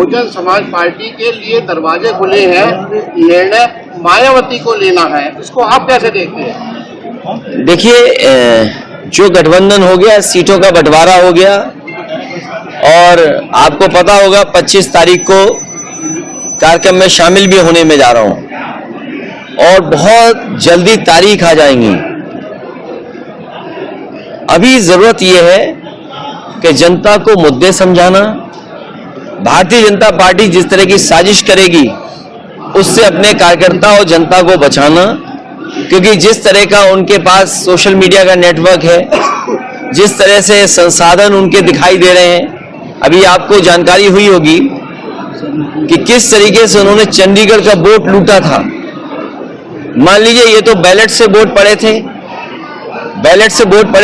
Bahujan Samaj party के लिए दरवाजे खुले हैं, निर्णय मायावती को लेना है, इसको आप कैसे देखते हैं? देखिए, जो गठबंधन हो गया, सीटों का बंटवारा हो गया और आपको पता होगा 25 तारीख को कार्यक्रम में शामिल भी होने में जा रहा हूं और बहुत जल्दी तारीख आ जाएंगी। अभी जरूरत यह है कि जनता को मुद्दे समझाना, भारतीय जनता पार्टी जिस तरह की साजिश करेगी उससे अपने कार्यकर्ता और जनता को बचाना, क्योंकि जिस तरह का उनके पास सोशल मीडिया का नेटवर्क है, जिस तरह से संसाधन उनके दिखाई दे रहे हैं, अभी आपको जानकारी हुई होगी कि किस तरीके से उन्होंने चंडीगढ़ का वोट लूटा था। मान लीजिए ये तो बैलेट से वोट पड़े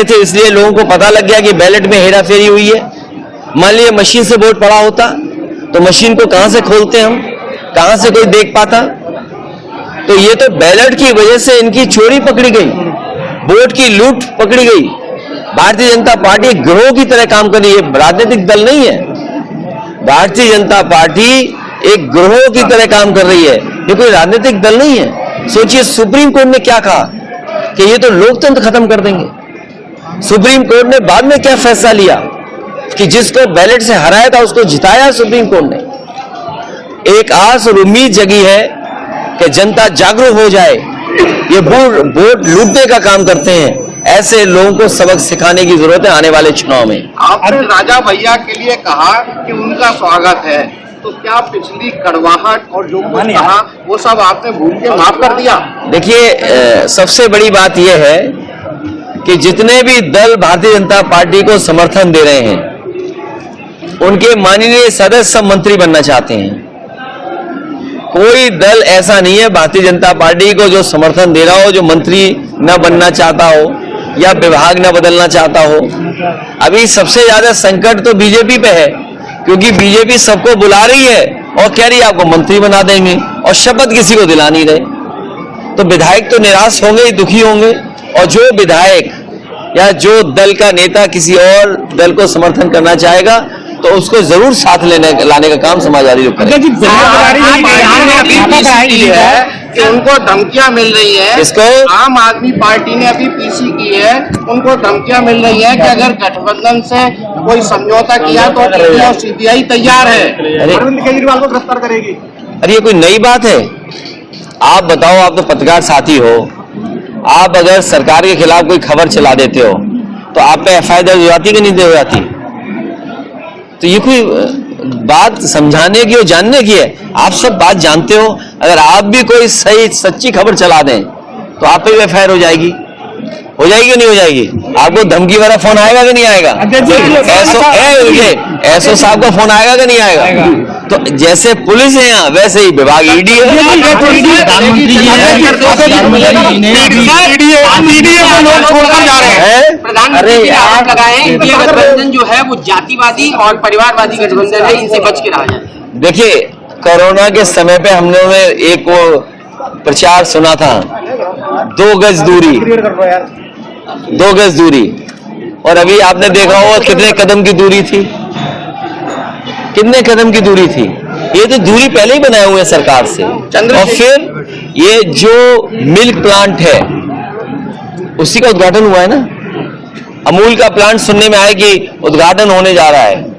थे, इसलिए लोगों को पता लग गया कि बैलेट में हेराफेरी हुई है। मान लीजिए मशीन से वोट पड़ा होता तो मशीन को कहां से खोलते हम, कहां से कोई देख पाता? तो ये तो बैलेट की वजह से इनकी चोरी पकड़ी गई, वोट की लूट पकड़ी गई। भारतीय जनता पार्टी एक गिरोह की तरह काम कर रही है, राजनीतिक दल नहीं है। भारतीय जनता पार्टी एक गिरोह की तरह काम कर रही है, ये कोई राजनीतिक दल नहीं है। सोचिए सुप्रीम कोर्ट ने क्या कहा कि ये तो लोकतंत्र खत्म कर देंगे। सुप्रीम कोर्ट ने बाद में क्या फैसला लिया कि जिसको बैलेट से हराया था उसको जिताया सुप्रीम कोर्ट ने। एक आस और उम्मीद जगी है कि जनता जागरूक हो जाए। ये वोट लूटने का काम करते हैं, ऐसे लोगों को सबक सिखाने की जरूरत है आने वाले चुनाव में। आपने राजा भैया के लिए कहा कि उनका स्वागत है, तो क्या पिछली कड़वाहट और जो कुछ कहा वो सब आपने भूल के माफ कर दिया? देखिए, सबसे बड़ी बात यह है कि जितने भी दल भारतीय जनता पार्टी को समर्थन दे रहे हैं उनके माननीय सदस्य सब मंत्री बनना चाहते हैं। कोई दल ऐसा नहीं है भारतीय जनता पार्टी को जो समर्थन दे रहा हो जो मंत्री न बनना चाहता हो या विभाग न बदलना चाहता हो। अभी सबसे ज्यादा संकट तो बीजेपी पे है, क्योंकि बीजेपी सबको बुला रही है और कह रही है आपको मंत्री बना देंगे और शपथ किसी को दिला नहीं रहे। तो विधायक तो निराश होंगे ही, दुखी होंगे। और जो विधायक या जो दल का नेता किसी और दल को समर्थन करना चाहेगा तो उसको जरूर साथ लाने का काम समाजवादी लोग करेंगे। कि उनको धमकियां मिल रही है, किसको? आम आदमी पार्टी ने अभी पीसी की है, उनको धमकियां मिल रही है कि अगर गठबंधन से कोई समझौता किया तो ईडी और सीबीआई तैयार है, अरविंद केजरीवाल को गिरफ्तार करेगी। अरे ये कोई नई बात है? आप बताओ, आप तो पत्रकार साथी हो, आप अगर सरकार के खिलाफ कोई खबर चला देते हो तो आप पे एफआईआर दर्ज हो जाती कि नहीं हो जाती? तो ये कोई बात समझाने की और जानने की है। आप सब बात जानते हो, अगर आप भी कोई सही सच्ची खबर चला दें तो आप पे भी एफआईआर हो जाएगी नहीं हो जाएगी? आपको धमकी वाला फोन आएगा कि नहीं आएगा? एसओ साहब का फोन आएगा कि नहीं आएगा? तो जैसे पुलिस है यहाँ वैसे ही विभाग ईडी है। अरे यार गठबंधन जो है वो जातिवादी और परिवारवादी गठबंधन है, इनसे बच के रहा जाए। देखिए, कोरोना के समय पे हम लोगों ने एक वो प्रचार सुना था, 2 गज दूरी, और अभी आपने देखा होगा कितने कदम की दूरी थी, ये तो दूरी पहले ही बनाए हुए हैं सरकार से। और फिर ये जो मिल्क प्लांट है उसी का उद्घाटन हुआ है ना, अमूल का प्लांट सुनने में आया कि उद्घाटन होने जा रहा है।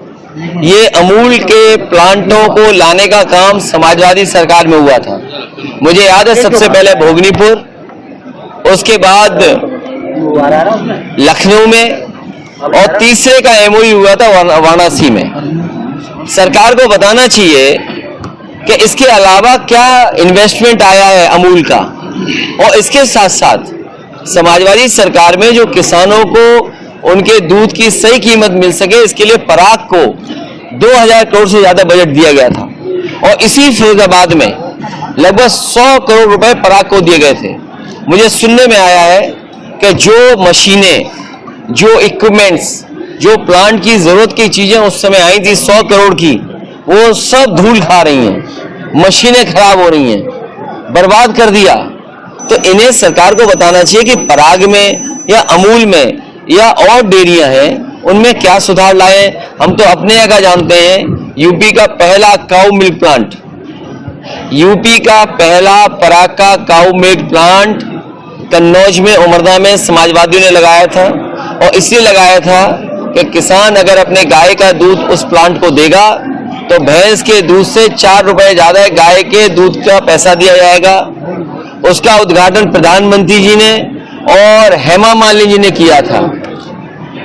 ये अमूल के प्लांटों को लाने का काम समाजवादी सरकार में हुआ था। मुझे याद है सबसे पहले भोगनीपुर, उसके बाद लखनऊ में, और तीसरे का एमओयू हुआ था वाराणसी में। सरकार को बताना चाहिए कि इसके अलावा क्या इन्वेस्टमेंट आया है अमूल का, और इसके साथ साथ समाजवादी सरकार में जो किसानों को उनके दूध की सही कीमत मिल सके इसके लिए पराग को 2000 करोड़ से ज्यादा बजट दिया गया था, और इसी फिरोजाबाद में लगभग 100 करोड़ रुपए पराग को दिए गए थे। मुझे सुनने में आया है कि जो मशीनें, जो इक्विपमेंट्स, जो प्लांट की जरूरत की चीजें उस समय आई थी 100 करोड़ की, वो सब धूल खा रही हैं, मशीनें खराब हो रही हैं, बर्बाद कर दिया। तो इन्हें सरकार को बताना चाहिए कि पराग में या अमूल में या और डेयरियां हैं उनमें क्या सुधार लाए। हम तो अपने यहाँ का जानते हैं, यूपी का पहला काऊ मिल्क प्लांट, यूपी का पहला पराग का काऊ मिल्क प्लांट कन्नौज में, उमरदा में समाजवादियों ने लगाया था। और इसलिए लगाया था कि किसान अगर अपने गाय का दूध उस प्लांट को देगा तो भैंस के दूध से 4 रुपए ज्यादा गाय के दूध का पैसा दिया जाएगा। उसका उद्घाटन प्रधानमंत्री जी ने और हेमा मालिनी जी ने किया था।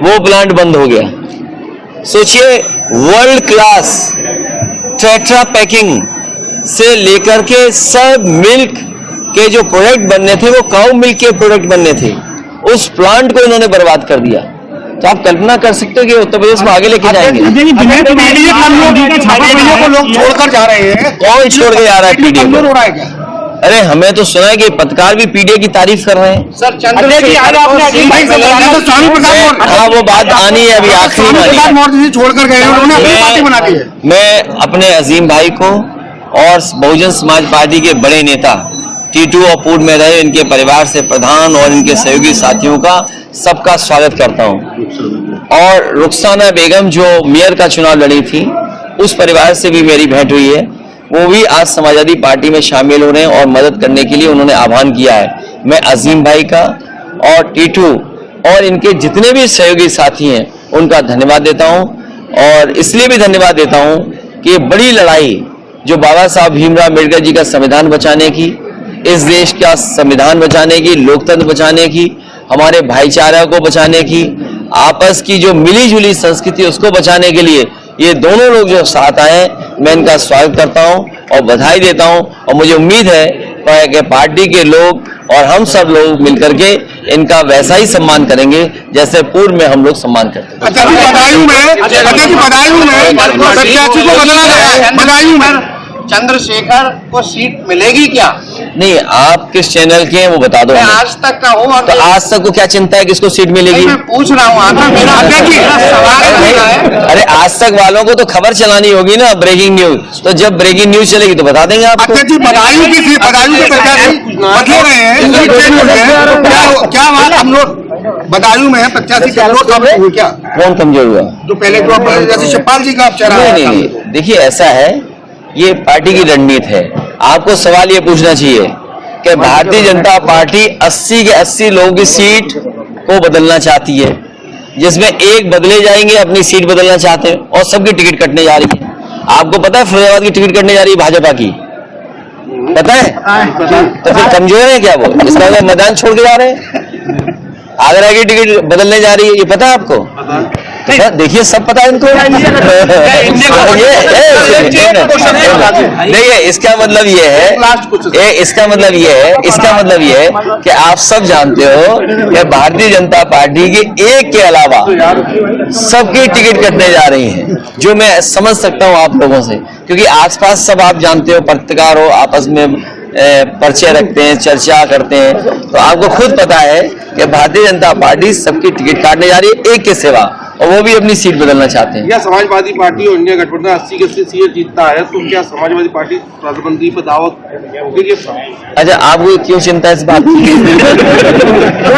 वो प्लांट बंद हो गया। सोचिए, वर्ल्ड क्लास टेट्रा पैकिंग से लेकर के सब मिल्क के जो प्रोडक्ट बनने थे वो काऊ मिल्क के प्रोडक्ट बनने थे, उस प्लांट को इन्होंने बर्बाद कर दिया। तो आप कल्पना कर सकते हो कि उत्तर प्रदेश में आगे लेके जाएंगे। लोग छोड़कर जा रहे हैं, कौन छोड़ के जा रहा है? पीडीए हो रहा है क्या? अरे हमें तो सुना है कि पत्रकार भी पीडीए की तारीफ कर रहे हैं। सर चंद्रशेखर हाँ, वो बात आनी है, अभी आखिरी में आनी है। छोड़कर गए उन्होंने अपनी पार्टी बना दी है। मैं अपने अजीम भाई को और बहुजन समाज पार्टी के बड़े नेता टीटू और पूर्व में रहे इनके परिवार से प्रधान और इनके सहयोगी साथियों का सबका स्वागत करता हूं। और रुखसाना बेगम जो मेयर का चुनाव लड़ी थी, उस परिवार से भी मेरी भेंट हुई है। वो भी आज समाजवादी पार्टी में शामिल हो रहे हैं और मदद करने के लिए उन्होंने आह्वान किया है। मैं अजीम भाई का और टीटू और इनके जितने भी सहयोगी साथी हैं उनका धन्यवाद देता हूं। और इसलिए भी धन्यवाद देता हूं कि ये बड़ी लड़ाई जो बाबा साहब भीमराव अम्बेडकर जी का संविधान बचाने की, इस देश का संविधान बचाने की, लोकतंत्र बचाने की, हमारे भाईचारा को बचाने की, आपस की जो मिली जुली संस्कृति उसको बचाने के लिए ये दोनों लोग जो साथ आए, मैं इनका स्वागत करता हूं और बधाई देता हूं। और मुझे उम्मीद है कि पार्टी के लोग और हम सब लोग मिलकर के इनका वैसा ही सम्मान करेंगे जैसे पूर्व में हम लोग सम्मान करते थे। चंद्रशेखर को सीट मिलेगी क्या? नहीं, आप किस चैनल के हैं वो बता दो। मैं आज तक का हूँ। तो आज तक को क्या चिंता है किसको सीट मिलेगी? मैं पूछ रहा हूँ आपका, मेरा सवाल है। अरे आज तक वालों को तो खबर चलानी होगी ना, ब्रेकिंग न्यूज। तो जब ब्रेकिंग न्यूज चलेगी तो बता देंगे आपको। बदायूं की बदले रहे हैं, क्या बात? हम लोग बदायूं में 85 कमजोर हुए क्या? कौन कमजोर हुआ? जो पहले जैसे शिवपाल जी का चेहरा। नहीं, देखिए ऐसा है, ये पार्टी की रणनीति है। आपको सवाल ये पूछना चाहिए कि भारतीय जनता पार्टी 80 के 80 लोगों की सीट को बदलना चाहती है, जिसमें एक बदले जाएंगे, अपनी सीट बदलना चाहते हैं और सबकी टिकट कटने जा रही है। आपको पता है फिरोजाबाद की टिकट कटने जा रही है भाजपा की? पता है? तो फिर कमजोर है क्या वो? इसका मतलब मैदान छोड़ के जा रहे हैं। आगरा की टिकट बदलने जा रही है, ये पता है आपको? देखिए सब पता है इनको। देखिए इसका मतलब ये है, इसका मतलब ये है कि आप सब जानते हो कि भारतीय जनता पार्टी के एक के अलावा सबकी टिकट कटने जा रही हैं, जो मैं समझ सकता हूं आप लोगों से, क्योंकि आसपास सब आप जानते हो, पत्रकार हो, आपस में परिचय रखते हैं, चर्चा करते हैं, तो आपको खुद पता है कि भारतीय जनता पार्टी सबकी टिकट काटने जा रही है एक के सिवा, और वो भी अपनी सीट बदलना चाहते हैं। क्या समाजवादी पार्टी और इंडिया गठबंधन 80 के 80 सीट जीतता है तो क्या समाजवादी पार्टी प्रधानमंत्री पर दावत होगी? अच्छा, आपको क्यों चिंता है इस बात की?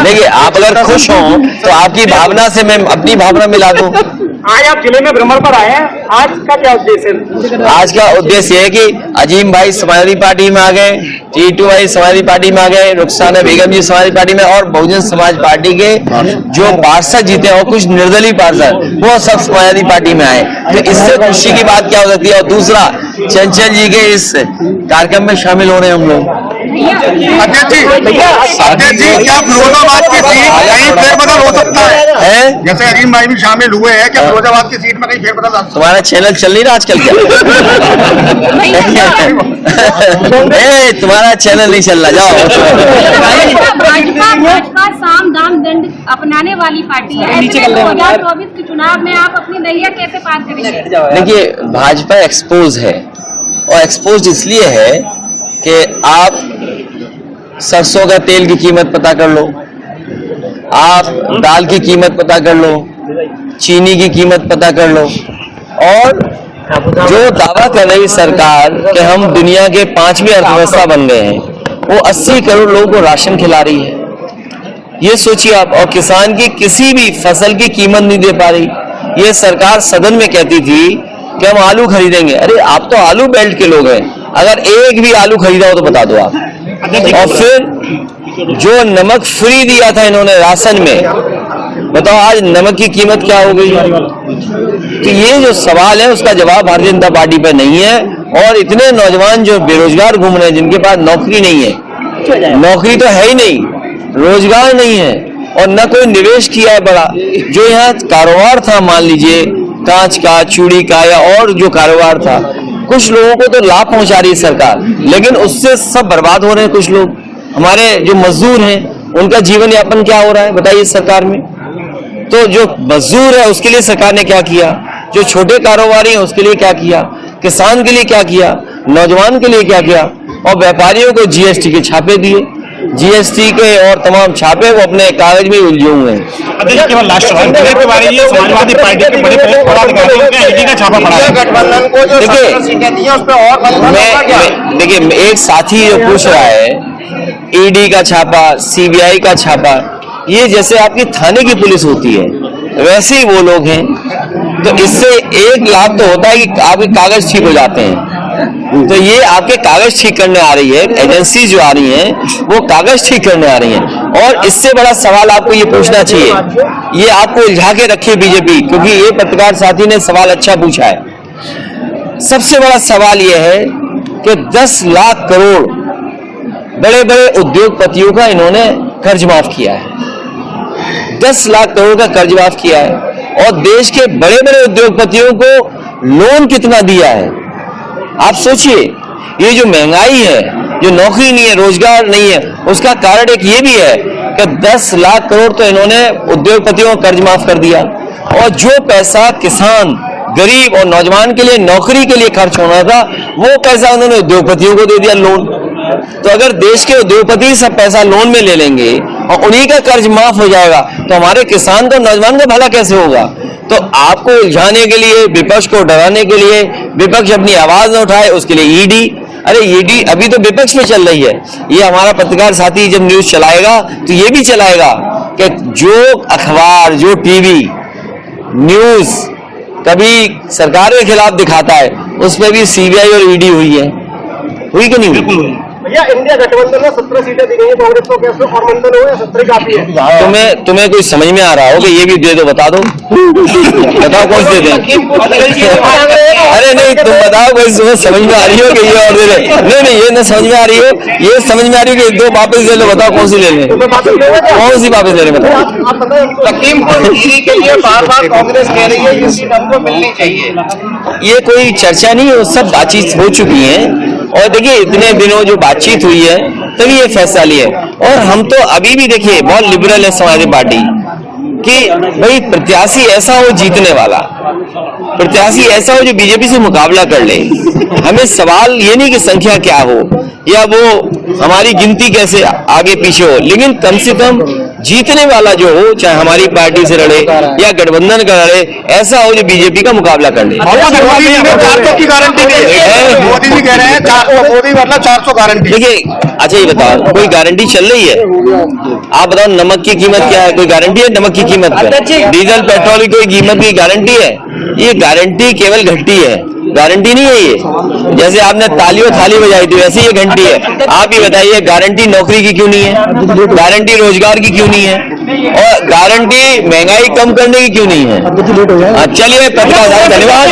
देखिए, आप अगर खुश हो तो आपकी भावना से मैं अपनी भावना मिला दूं। आज आप जिले में भ्रमण पर आए हैं, आज का क्या उद्देश्य है? आज का उद्देश्य है कि अजीम भाई समाजवादी पार्टी में आ गए, टीटू भाई समाजवादी पार्टी में आ गए, रुखसाना बेगम जी समाजवादी पार्टी में, और बहुजन समाज पार्टी के जो पार्षद जीते और कुछ निर्दलीय पार्षद वो सब समाजवादी पार्टी में आए। तो इससे खुशी की बात क्या हो सकती है? और दूसरा, चंचल जी के इस कार्यक्रम में शामिल हो रहे हैं हम लोग। अध्यक्ष जी, क्या फिरोजाबाद की सीट कहीं फेरबदल हो सकता है? जैसे अजीम भाई भी शामिल हुए हैं, क्या फिरोजाबाद की सीट में कहीं फेरबदल? तुम्हारा चैनल चल नहीं रहा आजकल क्या? तुम्हारा चैनल नहीं चल रहा, जाओ। भाजपा साम दाम दंड अपनाने वाली पार्टी है। 2024 के चुनाव में आप अपनी नैया कैसे पार करेंगे? देखिए, भाजपा एक्सपोज है, और एक्सपोज इसलिए है कि आप सरसों का तेल की कीमत पता कर लो, आप दाल की कीमत पता कर लो, चीनी की कीमत पता कर लो, और जो दावा कर रही सरकार कि हम दुनिया के 5वीं अर्थव्यवस्था बन गए हैं, वो 80 करोड़ लोगों को राशन खिला रही है। ये सोचिए आप, और किसान की किसी भी फसल की कीमत नहीं दे पा रही। ये सरकार सदन में कहती थी कि हम आलू खरीदेंगे। अरे आप तो आलू बेल्ट के लोग हैं, अगर एक भी आलू खरीदा हो तो बता दो आप। और फिर जो नमक फ्री दिया था इन्होंने राशन में, बताओ आज नमक की कीमत क्या हो गई। तो ये जो सवाल है उसका जवाब भारतीय जनता पार्टी पर नहीं है। और इतने नौजवान जो बेरोजगार घूम रहे हैं, जिनके पास नौकरी नहीं है, नौकरी तो है ही नहीं, रोजगार नहीं है और न कोई निवेश किया है बड़ा। जो यहाँ कारोबार था, मान लीजिए कांच का, चूड़ी का या और जो कारोबार था, कुछ लोगों को तो लाभ पहुंचा रही है सरकार, लेकिन उससे सब बर्बाद हो रहे हैं। कुछ लोग हमारे जो मजदूर हैं, उनका जीवन यापन क्या हो रहा है बताइए सरकार में। तो जो मजदूर है उसके लिए सरकार ने क्या किया, जो छोटे कारोबारी हैं उसके लिए क्या किया, किसान के लिए क्या किया, नौजवान के लिए क्या किया। और व्यापारियों को जीएसटी के छापे दिए, जीएसटी के और तमाम छापे वो अपने कागज में उलझे हुए हैं। अध्यक्ष, केवल लास्ट सवाल के बारे में समाजवादी पार्टी के बड़े पदाधिकारियों का ईडी का छापा पड़ा है। गठबंधन को जो 17 सीटें दी हैं उस पर और मंथन होगा क्या? देखिए, एक साथी जो पूछ रहा है ईडी का छापा, सीबीआई का छापा, ये जैसे आपकी थाने की पुलिस होती है वैसे ही वो लोग हैं। तो इससे एक लाभ तो होता है कि आपके कागज ठीक हो जाते हैं। तो ये आपके कागज ठीक करने आ रही है, एजेंसी जो आ रही हैं वो कागज ठीक करने आ रही हैं। और इससे बड़ा सवाल आपको ये पूछना चाहिए, ये आपको उलझा के रखी बीजेपी, क्योंकि ये पत्रकार साथी ने सवाल अच्छा पूछा है। सबसे बड़ा सवाल ये है कि 10 लाख करोड़ बड़े बड़े उद्योगपतियों का इन्होंने कर्ज माफ किया है। 10 लाख करोड़ का कर्ज माफ किया है और देश के बड़े बड़े उद्योगपतियों को लोन कितना दिया है आप सोचिए। ये जो महंगाई है, जो नौकरी नहीं है, रोजगार नहीं है, उसका कारण एक ये भी है कि 10 लाख करोड़ तो इन्होंने उद्योगपतियों को कर्ज माफ कर दिया। और जो पैसा किसान, गरीब और नौजवान के लिए नौकरी के लिए खर्च होना था, वो पैसा उन्होंने उद्योगपतियों को दे दिया लोन। तो अगर देश के उद्योगपति सब पैसा लोन में ले लेंगे और उन्हीं का कर्ज माफ हो जाएगा, तो हमारे किसान को, नौजवान का भला कैसे होगा। तो आपको उलझाने के लिए, विपक्ष को डराने के लिए, विपक्ष अपनी आवाज न उठाए उसके लिए ईडी। अरे ईडी अभी तो विपक्ष में चल रही है, ये हमारा पत्रकार साथी जब न्यूज चलाएगा तो ये भी चलाएगा कि जो अखबार, जो टीवी न्यूज कभी सरकार के खिलाफ दिखाता है उस पर भी सीबीआई और ईडी हुई है, हुई कि नहीं हुई। भैया, इंडिया गठबंधन में 17 सीटें दी गई है कांग्रेस को, कैसे और मंथन हुए 17 काफी है। तुम्हें कोई समझ में आ रहा हो कि ये भी दे दो, बता दो बताओ कौन से दे दें। अरे नहीं, तुम बताओ कोई समझ में आ रही हो कि ये और दे दे। नहीं, ये ना समझ में आ रही हो, ये समझ में आ रही हो कि 2 वापस ले लो, बताओ कौन सी ले लें, कौन सी वापस ले लें बताओ। लखीमपुर खीरी के लिए बार बार कांग्रेस कह रही है ये सीट हमको मिलनी चाहिए। ये कोई चर्चा नहीं है, सब बातचीत हो चुकी है। और देखिए, इतने दिनों जो बातचीत हुई है तभी ये फैसला लिए। और हम तो अभी भी देखिए बहुत लिबरल है समाजवादी पार्टी कि भाई प्रत्याशी ऐसा हो जीतने वाला, प्रत्याशी ऐसा हो जो बीजेपी से मुकाबला कर ले। हमें सवाल ये नहीं कि संख्या क्या हो या वो हमारी गिनती कैसे आगे पीछे हो, लेकिन कम से कम जीतने वाला जो हो, चाहे हमारी पार्टी से लड़े या गठबंधन का लड़े, ऐसा हो जो बीजेपी का मुकाबला कर ले। मोदी की गारंटी मोदी जी कह रहे हैं 400, मोदी मतलब 400 गारंटी। देखिए, अच्छा ये बताओ, कोई गारंटी चल रही है? आप बताओ नमक की कीमत क्या है, कोई गारंटी है नमक की कीमत का? डीजल पेट्रोल की कोई कीमत की गारंटी है? ये गारंटी केवल घंटी है, गारंटी नहीं है ये। जैसे आपने ताली और थाली बजाई थी वैसे ये घंटी है। आप ही बताइए, गारंटी नौकरी की क्यों नहीं है, गारंटी रोजगार की क्यों नहीं है, और गारंटी महंगाई कम करने की क्यों नहीं है। चलिए, पत्रकार साहब धन्यवाद।